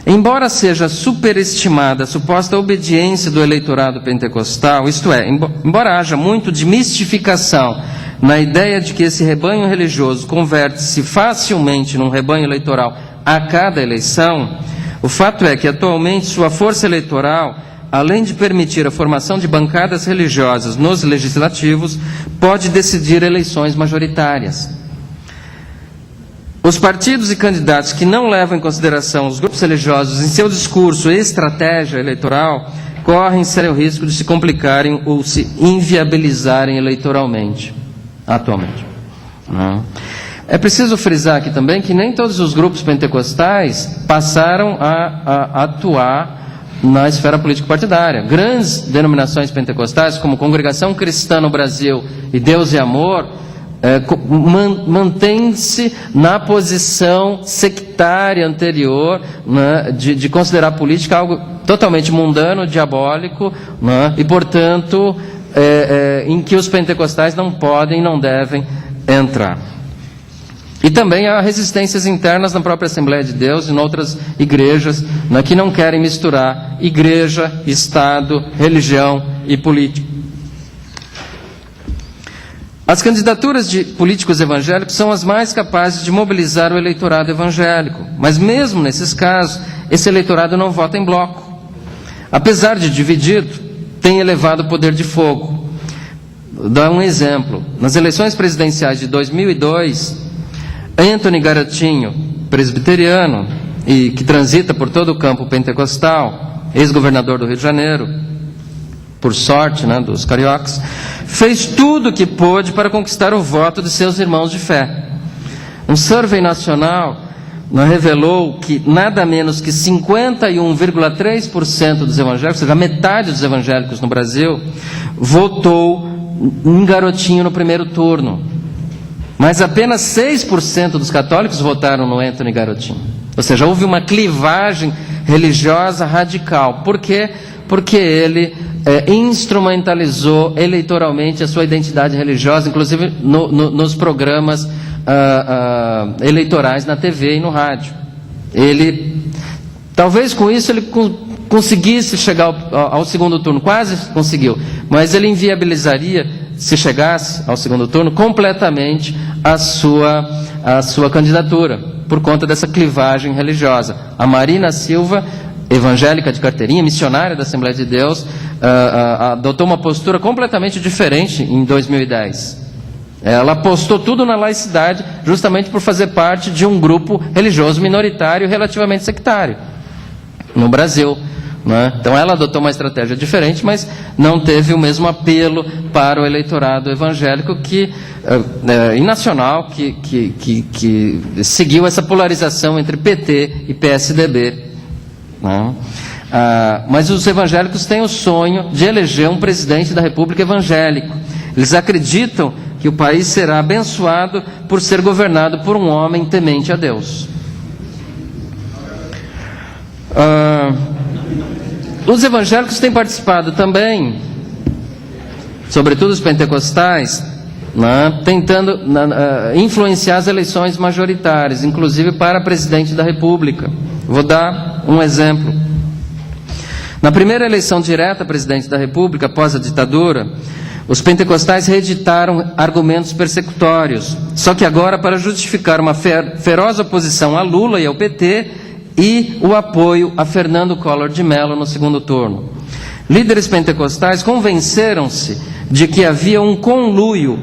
Embora seja superestimada a suposta obediência do eleitorado pentecostal, isto é, embora haja muito de mistificação na ideia de que esse rebanho religioso converte-se facilmente num rebanho eleitoral a cada eleição, o fato é que atualmente sua força eleitoral, além de permitir a formação de bancadas religiosas nos legislativos, pode decidir eleições majoritárias. Os partidos e candidatos que não levam em consideração os grupos religiosos em seu discurso e estratégia eleitoral correm sério risco de se complicarem ou se inviabilizarem eleitoralmente, atualmente. É preciso frisar aqui também que nem todos os grupos pentecostais passaram a atuar na esfera político-partidária. Grandes denominações pentecostais, como Congregação Cristã no Brasil e Deus e Amor, mantém-se na posição sectária anterior, né, de considerar a política algo totalmente mundano, diabólico, né, e, portanto, em que os pentecostais não podem e não devem entrar. E também há resistências internas na própria Assembleia de Deus e em outras igrejas, né, que não querem misturar igreja, Estado, religião e política. As candidaturas de políticos evangélicos são as mais capazes de mobilizar o eleitorado evangélico, mas mesmo nesses casos, esse eleitorado não vota em bloco. Apesar de dividido, tem elevado poder de fogo. Vou dar um exemplo. Nas eleições presidenciais de 2002, Antony Garotinho, presbiteriano, e que transita por todo o campo pentecostal, ex-governador do Rio de Janeiro, por sorte, né, dos cariocas, fez tudo o que pôde para conquistar o voto de seus irmãos de fé. Um survey nacional revelou que nada menos que 51,3% dos evangélicos, ou seja, a metade dos evangélicos no Brasil, votou em Garotinho no primeiro turno. Mas apenas 6% dos católicos votaram no Antony Garotinho. Ou seja, houve uma clivagem religiosa radical. Por quê? Porque ele instrumentalizou eleitoralmente a sua identidade religiosa, inclusive nos programas eleitorais na TV e no rádio. Talvez com isso ele conseguisse chegar ao segundo turno, quase conseguiu, mas ele inviabilizaria, se chegasse ao segundo turno, completamente a sua candidatura, por conta dessa clivagem religiosa. A Marina Silva, evangélica de carteirinha, missionária da Assembleia de Deus, adotou uma postura completamente diferente em 2010. Ela apostou tudo na laicidade, justamente por fazer parte de um grupo religioso minoritário relativamente sectário no Brasil, né? Então ela adotou uma estratégia diferente, mas não teve o mesmo apelo para o eleitorado evangélico e nacional que seguiu essa polarização entre PT e PSDB. Não. Mas os evangélicos têm o sonho de eleger um presidente da República evangélico. Eles acreditam que o país será abençoado por ser governado por um homem temente a Deus. Os evangélicos têm participado também, sobretudo os pentecostais, tentando influenciar as eleições majoritárias, inclusive para presidente da República. Vou dar um exemplo. Na primeira eleição direta a presidente da República, após a ditadura, os pentecostais reeditaram argumentos persecutórios, só que agora para justificar uma feroz oposição a Lula e ao PT e o apoio a Fernando Collor de Mello no segundo turno. Líderes pentecostais convenceram-se de que havia um conluio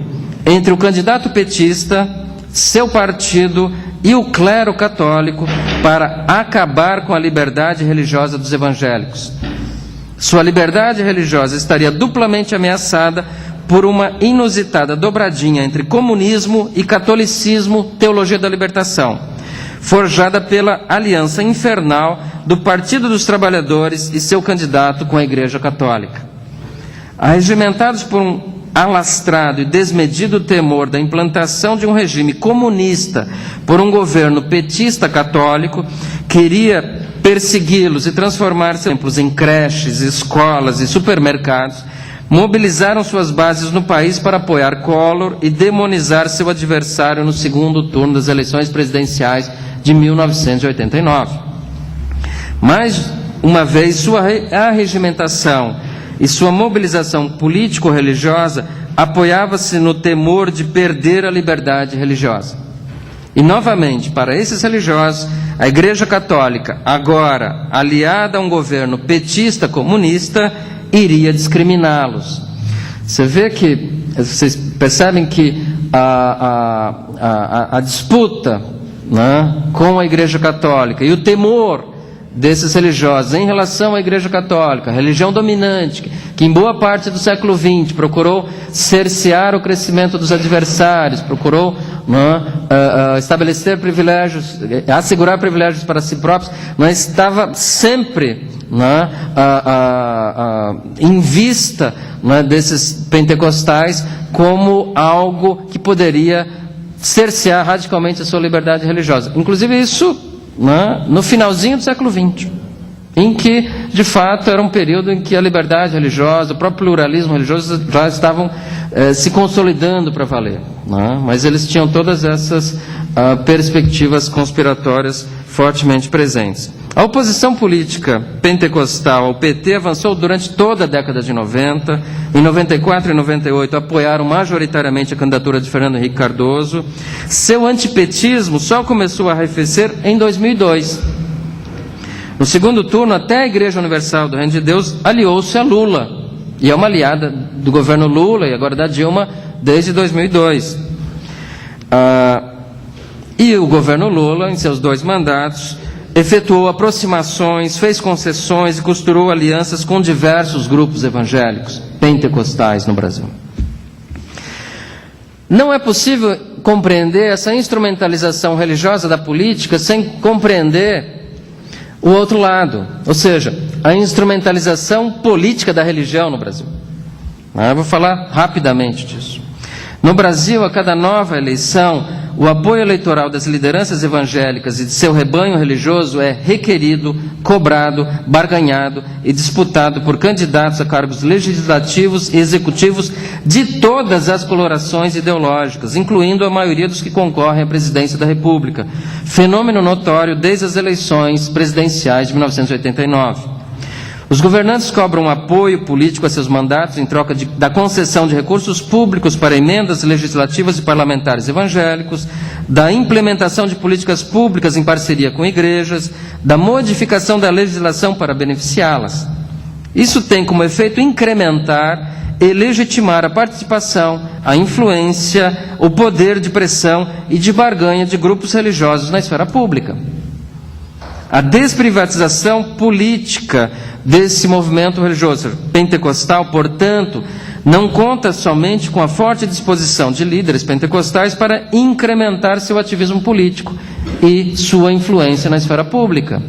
entre o candidato petista, seu partido e o clero católico para acabar com a liberdade religiosa dos evangélicos. Sua liberdade religiosa estaria duplamente ameaçada por uma inusitada dobradinha entre comunismo e catolicismo, teologia da libertação, forjada pela aliança infernal do Partido dos Trabalhadores e seu candidato com a Igreja Católica. Arregimentados por um alastrado e desmedido temor da implantação de um regime comunista por um governo petista católico, queria persegui-los e transformar seus templos em creches, escolas e supermercados, mobilizaram suas bases no país para apoiar Collor e demonizar seu adversário no segundo turno das eleições presidenciais de 1989. Mais uma vez, sua arregimentação e sua mobilização político-religiosa apoiava-se no temor de perder a liberdade religiosa. E, novamente, para esses religiosos, a Igreja Católica, agora aliada a um governo petista comunista, iria discriminá-los. Vocês percebem que a disputa, né, com a Igreja Católica e o temor desses religiosos em relação à Igreja Católica, a religião dominante, que em boa parte do século XX procurou cercear o crescimento dos adversários, procurou estabelecer privilégios, assegurar privilégios para si próprios, mas estava sempre em vista desses pentecostais como algo que poderia cercear radicalmente a sua liberdade religiosa. Inclusive isso no finalzinho do século XX, em que, de fato, era um período em que a liberdade religiosa, o próprio pluralismo religioso já estavam se consolidando para valer, mas eles tinham todas essas perspectivas conspiratórias fortemente presentes. A oposição política pentecostal ao PT avançou durante toda a década de 90. Em 94 e 98 apoiaram majoritariamente a candidatura de Fernando Henrique Cardoso. Seu antipetismo só começou a arrefecer em 2002. No segundo turno, até a Igreja Universal do Reino de Deus aliou-se a Lula. E é uma aliada do governo Lula e agora da Dilma desde 2002. E o governo Lula, em seus 2 mandatos, efetuou aproximações, fez concessões e costurou alianças com diversos grupos evangélicos pentecostais no Brasil. Não é possível compreender essa instrumentalização religiosa da política sem compreender o outro lado, ou seja, a instrumentalização política da religião no Brasil. Eu vou falar rapidamente disso. No Brasil, a cada nova eleição, o apoio eleitoral das lideranças evangélicas e de seu rebanho religioso é requerido, cobrado, barganhado e disputado por candidatos a cargos legislativos e executivos de todas as colorações ideológicas, incluindo a maioria dos que concorrem à presidência da República. Fenômeno notório desde as eleições presidenciais de 1989. Os governantes cobram apoio político a seus mandatos em troca da concessão de recursos públicos para emendas legislativas e parlamentares evangélicos, da implementação de políticas públicas em parceria com igrejas, da modificação da legislação para beneficiá-las. Isso tem como efeito incrementar e legitimar a participação, a influência, o poder de pressão e de barganha de grupos religiosos na esfera pública. A desprivatização política desse movimento religioso pentecostal, portanto, não conta somente com a forte disposição de líderes pentecostais para incrementar seu ativismo político e sua influência na esfera pública.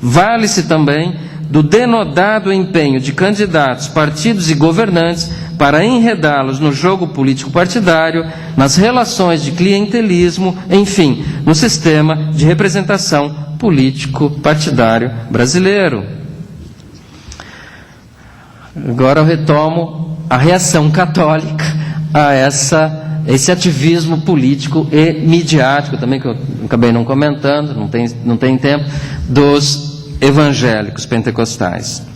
Vale-se também do denodado empenho de candidatos, partidos e governantes para enredá-los no jogo político partidário, nas relações de clientelismo, enfim, no sistema de representação político partidário brasileiro. Agora eu retomo a reação católica a esse ativismo político e midiático, também que eu acabei não comentando, não tem tempo, dos evangélicos pentecostais.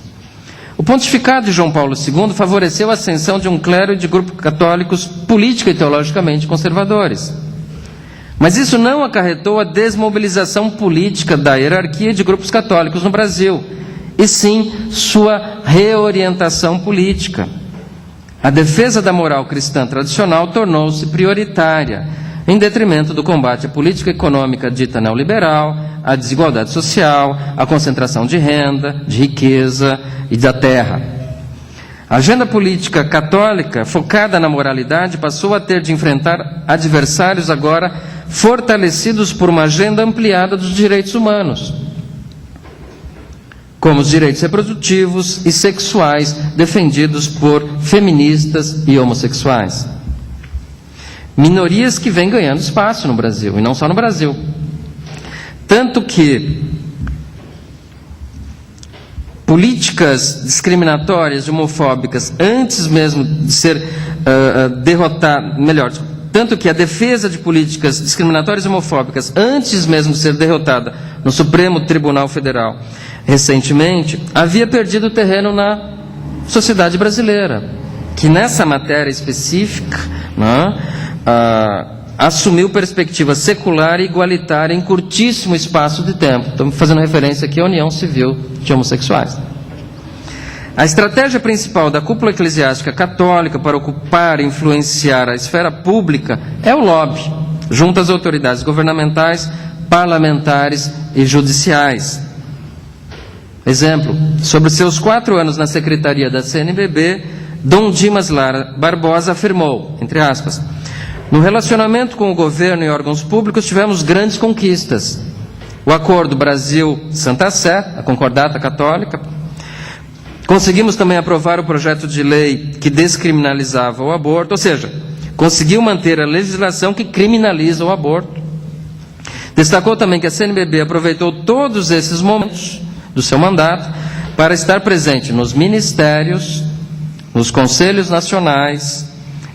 O pontificado de João Paulo II favoreceu a ascensão de um clero e de grupos católicos política e teologicamente conservadores. Mas isso não acarretou a desmobilização política da hierarquia de grupos católicos no Brasil, e sim sua reorientação política. A defesa da moral cristã tradicional tornou-se prioritária, em detrimento do combate à política econômica dita neoliberal, à desigualdade social, à concentração de renda, de riqueza e da terra. A agenda política católica, focada na moralidade, passou a ter de enfrentar adversários agora fortalecidos por uma agenda ampliada dos direitos humanos, como os direitos reprodutivos e sexuais defendidos por feministas e homossexuais. Minorias que vêm ganhando espaço no Brasil, e não só no Brasil. Tanto que políticas discriminatórias e homofóbicas, antes mesmo de ser tanto que a defesa de políticas discriminatórias e homofóbicas, antes mesmo de ser derrotada no Supremo Tribunal Federal, recentemente, havia perdido terreno na sociedade brasileira, que nessa matéria específica, né, assumiu perspectiva secular e igualitária em curtíssimo espaço de tempo. Estamos fazendo referência aqui à união civil de homossexuais. A estratégia principal da cúpula eclesiástica católica para ocupar e influenciar a esfera pública é o lobby, junto às autoridades governamentais, parlamentares e judiciais. Exemplo, sobre seus 4 anos na secretaria da CNBB, Dom Dimas Lara Barbosa afirmou, entre aspas, no relacionamento com o governo e órgãos públicos tivemos grandes conquistas. O Acordo Brasil-Santa Sé, a concordata católica. Conseguimos também aprovar o projeto de lei que descriminalizava o aborto, ou seja, conseguiu manter a legislação que criminaliza o aborto. Destacou também que a CNBB aproveitou todos esses momentos do seu mandato para estar presente nos ministérios, nos conselhos nacionais,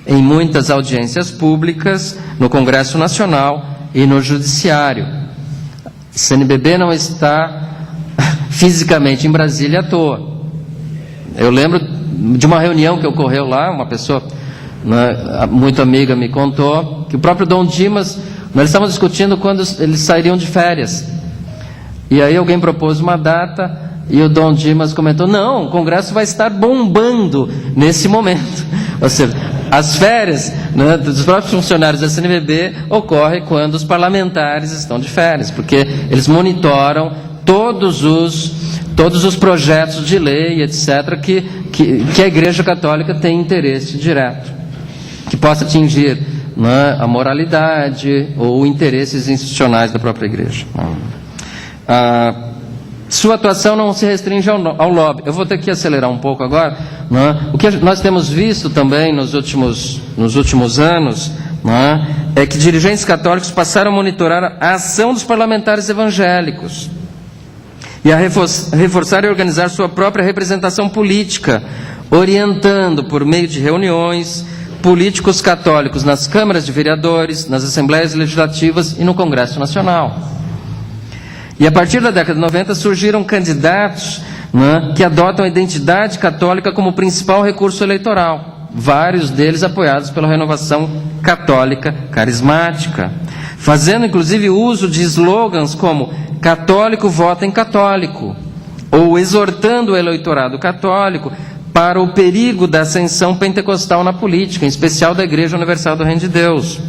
em muitas audiências públicas, no Congresso Nacional e no Judiciário. A CNBB não está fisicamente em Brasília à toa. Eu lembro de uma reunião que ocorreu lá, uma pessoa, né, muito amiga me contou, que o próprio Dom Dimas, nós estávamos discutindo quando eles sairiam de férias. E aí alguém propôs uma data e o Dom Dimas comentou, não, o Congresso vai estar bombando nesse momento. Ou seja, as férias, né, dos próprios funcionários da CNBB ocorrem quando os parlamentares estão de férias, porque eles monitoram todos os projetos de lei, etc., que a Igreja Católica tem interesse direto, que possa atingir, né, a moralidade ou interesses institucionais da própria Igreja. Sua atuação não se restringe ao lobby. Eu vou ter que acelerar um pouco agora. Né? O que nós temos visto também nos últimos anos, né, é que dirigentes católicos passaram a monitorar a ação dos parlamentares evangélicos e a reforçar e organizar sua própria representação política, orientando por meio de reuniões políticos católicos nas câmaras de vereadores, nas assembleias legislativas e no Congresso Nacional. E a partir da década de 90 surgiram candidatos, né, que adotam a identidade católica como principal recurso eleitoral, vários deles apoiados pela Renovação Católica Carismática, fazendo inclusive uso de slogans como católico vota em católico, ou exortando o eleitorado católico para o perigo da ascensão pentecostal na política, em especial da Igreja Universal do Reino de Deus.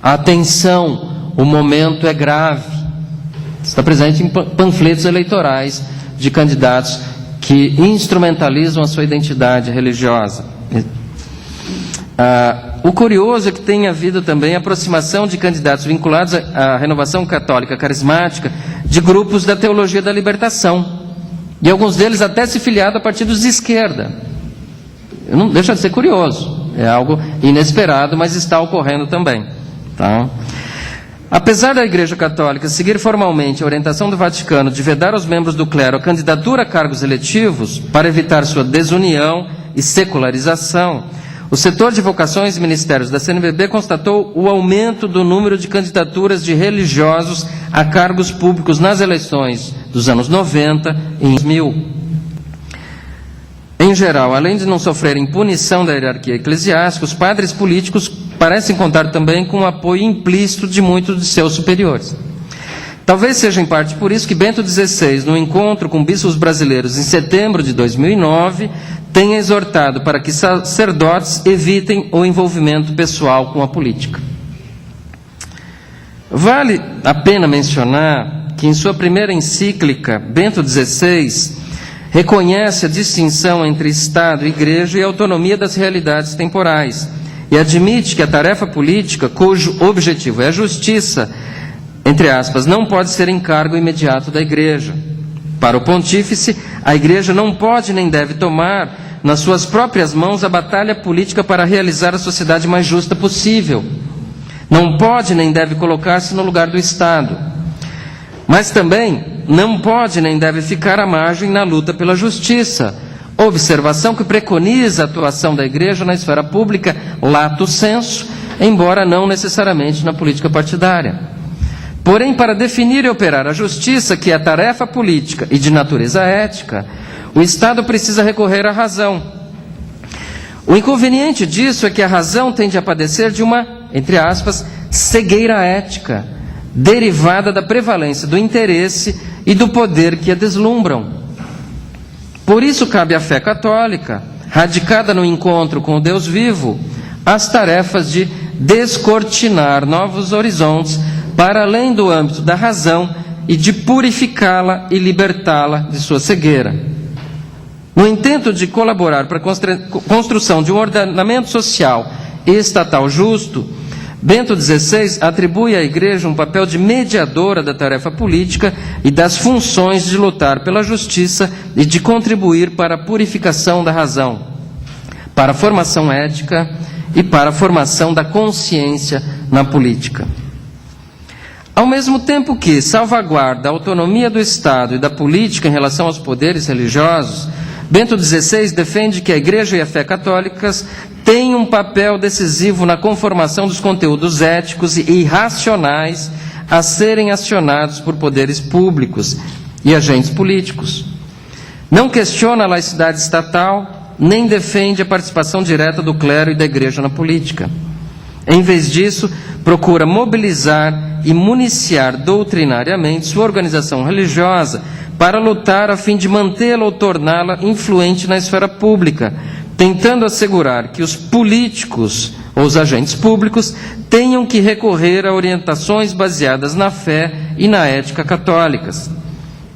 Atenção, o momento é grave. Está presente em panfletos eleitorais de candidatos que instrumentalizam a sua identidade religiosa. O curioso é que tem havido também aproximação de candidatos vinculados à Renovação Católica Carismática de grupos da teologia da libertação. E alguns deles até se filiados a partidos de esquerda. Não deixa de ser curioso. É algo inesperado, mas está ocorrendo também. Tá? Apesar da Igreja Católica seguir formalmente a orientação do Vaticano de vedar aos membros do clero a candidatura a cargos eletivos para evitar sua desunião e secularização, o setor de vocações e ministérios da CNBB constatou o aumento do número de candidaturas de religiosos a cargos públicos nas eleições dos anos 90 e 2000. Em geral, além de não sofrerem punição da hierarquia eclesiástica, os padres políticos parecem contar também com o apoio implícito de muitos de seus superiores. Talvez seja em parte por isso que Bento XVI, no encontro com bispos brasileiros em setembro de 2009, tenha exortado para que sacerdotes evitem o envolvimento pessoal com a política. Vale a pena mencionar que em sua primeira encíclica, Bento XVI reconhece a distinção entre Estado, Igreja e a autonomia das realidades temporais, e admite que a tarefa política, cujo objetivo é a justiça, entre aspas, não pode ser encargo imediato da Igreja. Para o pontífice, a Igreja não pode nem deve tomar nas suas próprias mãos a batalha política para realizar a sociedade mais justa possível. Não pode nem deve colocar-se no lugar do Estado. Mas também não pode nem deve ficar à margem na luta pela justiça. Observação que preconiza a atuação da Igreja na esfera pública, lato sensu, embora não necessariamente na política partidária. Porém, para definir e operar a justiça, que é tarefa política e de natureza ética, o Estado precisa recorrer à razão. O inconveniente disso é que a razão tende a padecer de uma, entre aspas, cegueira ética, derivada da prevalência do interesse e do poder que a deslumbram. Por isso cabe à fé católica, radicada no encontro com o Deus vivo, as tarefas de descortinar novos horizontes para além do âmbito da razão e de purificá-la e libertá-la de sua cegueira. No intento de colaborar para a construção de um ordenamento social e estatal justo, Bento XVI atribui à Igreja um papel de mediadora da tarefa política e das funções de lutar pela justiça e de contribuir para a purificação da razão, para a formação ética e para a formação da consciência na política. Ao mesmo tempo que salvaguarda a autonomia do Estado e da política em relação aos poderes religiosos, Bento XVI defende que a Igreja e a fé católicas têm um papel decisivo na conformação dos conteúdos éticos e racionais a serem acionados por poderes públicos e agentes políticos. Não questiona a laicidade estatal, nem defende a participação direta do clero e da Igreja na política. Em vez disso, procura mobilizar e municiar doutrinariamente sua organização religiosa para lutar a fim de mantê-la ou torná-la influente na esfera pública, tentando assegurar que os políticos ou os agentes públicos tenham que recorrer a orientações baseadas na fé e na ética católicas.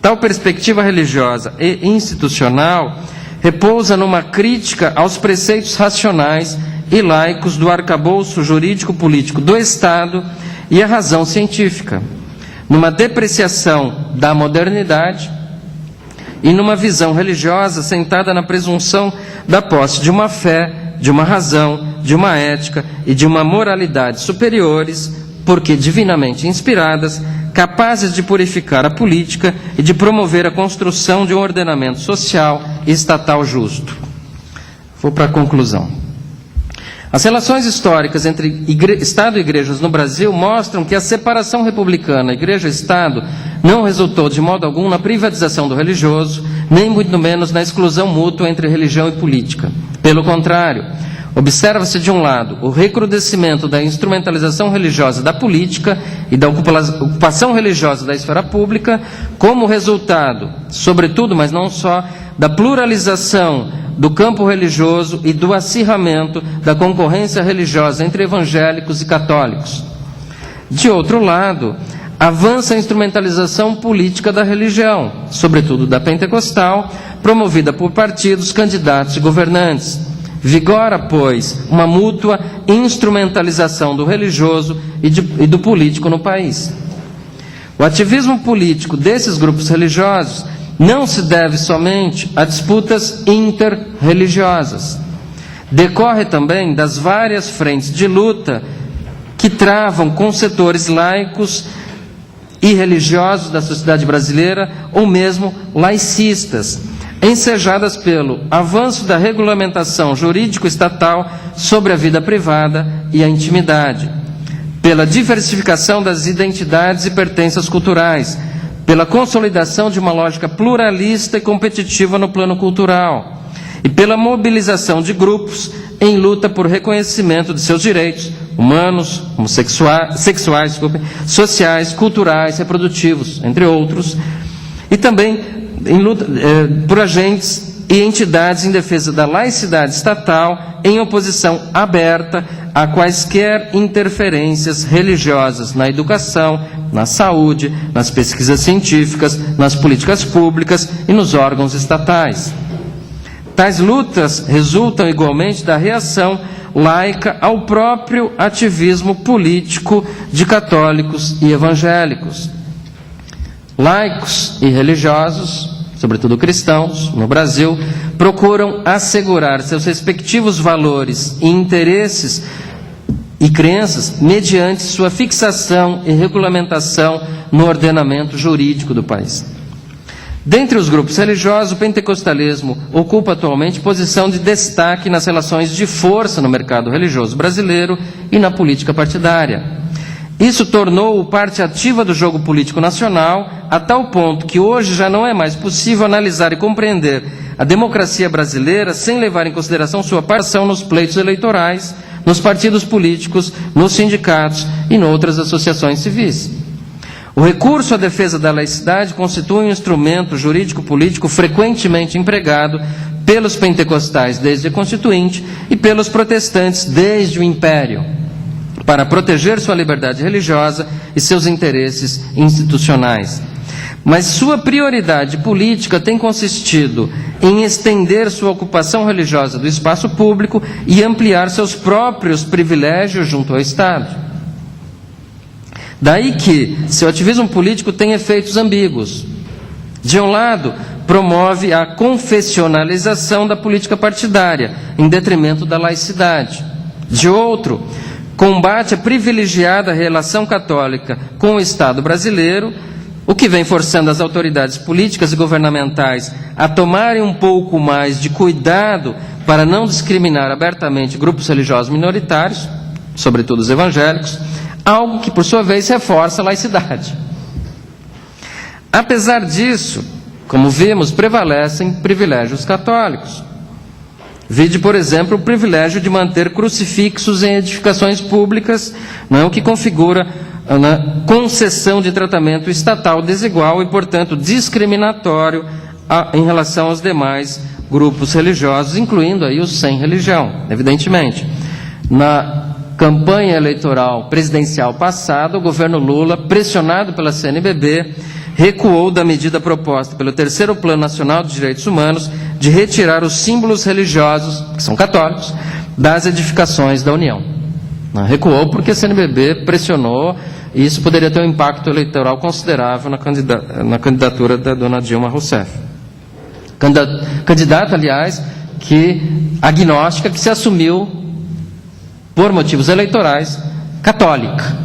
Tal perspectiva religiosa e institucional repousa numa crítica aos preceitos racionais e laicos do arcabouço jurídico-político do Estado e a razão científica, numa depreciação da modernidade e numa visão religiosa sentada na presunção da posse de uma fé, de uma razão, de uma ética e de uma moralidade superiores, porque divinamente inspiradas, capazes de purificar a política e de promover a construção de um ordenamento social e estatal justo. Vou para a conclusão. As relações históricas entre Estado e igrejas no Brasil mostram que a separação republicana igreja-Estado não resultou de modo algum na privatização do religioso, nem muito menos na exclusão mútua entre religião e política. Pelo contrário, observa-se de um lado o recrudescimento da instrumentalização religiosa da política e da ocupação religiosa da esfera pública, como resultado, sobretudo, mas não só, da pluralização do campo religioso e do acirramento da concorrência religiosa entre evangélicos e católicos. De outro lado, avança a instrumentalização política da religião, sobretudo da pentecostal, promovida por partidos, candidatos e governantes. Vigora, pois, uma mútua instrumentalização do religioso e do político no país. O ativismo político desses grupos religiosos não se deve somente a disputas interreligiosas. Decorre também das várias frentes de luta que travam com setores laicos e religiosos da sociedade brasileira, ou mesmo laicistas, ensejadas pelo avanço da regulamentação jurídico-estatal sobre a vida privada e a intimidade, pela diversificação das identidades e pertenças culturais, pela consolidação de uma lógica pluralista e competitiva no plano cultural, e pela mobilização de grupos em luta por reconhecimento de seus direitos humanos, sexuais, sociais, culturais, reprodutivos, entre outros, e também em luta por agentes e entidades em defesa da laicidade estatal, em oposição aberta a quaisquer interferências religiosas na educação, na saúde, nas pesquisas científicas, nas políticas públicas e nos órgãos estatais. Tais lutas resultam igualmente da reação laica ao próprio ativismo político de católicos e evangélicos. Laicos e religiosos, sobretudo cristãos, no Brasil, procuram assegurar seus respectivos valores e interesses e crenças mediante sua fixação e regulamentação no ordenamento jurídico do país. Dentre os grupos religiosos, o pentecostalismo ocupa atualmente posição de destaque nas relações de força no mercado religioso brasileiro e na política partidária. Isso tornou-o parte ativa do jogo político nacional, a tal ponto que hoje já não é mais possível analisar e compreender a democracia brasileira sem levar em consideração sua participação nos pleitos eleitorais, nos partidos políticos, nos sindicatos e em outras associações civis. O recurso à defesa da laicidade constitui um instrumento jurídico-político frequentemente empregado pelos pentecostais desde a Constituinte e pelos protestantes desde o Império, para proteger sua liberdade religiosa e seus interesses institucionais. Mas sua prioridade política tem consistido em estender sua ocupação religiosa do espaço público e ampliar seus próprios privilégios junto ao Estado. Daí que seu ativismo político tem efeitos ambíguos. De um lado, promove a confessionalização da política partidária, em detrimento da laicidade. De outro, combate a privilegiada relação católica com o Estado brasileiro, o que vem forçando as autoridades políticas e governamentais a tomarem um pouco mais de cuidado para não discriminar abertamente grupos religiosos minoritários, sobretudo os evangélicos, algo que, por sua vez, reforça a laicidade. Apesar disso, como vimos, prevalecem privilégios católicos. Vide, por exemplo, o privilégio de manter crucifixos em edificações públicas, não é o que configura a concessão de tratamento estatal desigual e, portanto, discriminatório em relação aos demais grupos religiosos, incluindo aí os sem religião, evidentemente. Na campanha eleitoral presidencial passada, o governo Lula, pressionado pela CNBB, recuou da medida proposta pelo Terceiro Plano Nacional de Direitos Humanos de retirar os símbolos religiosos, que são católicos, das edificações da União. Recuou porque a CNBB pressionou, e isso poderia ter um impacto eleitoral considerável na candidatura da dona Dilma Rousseff. Candidata, aliás, agnóstica, que se assumiu, por motivos eleitorais, católica.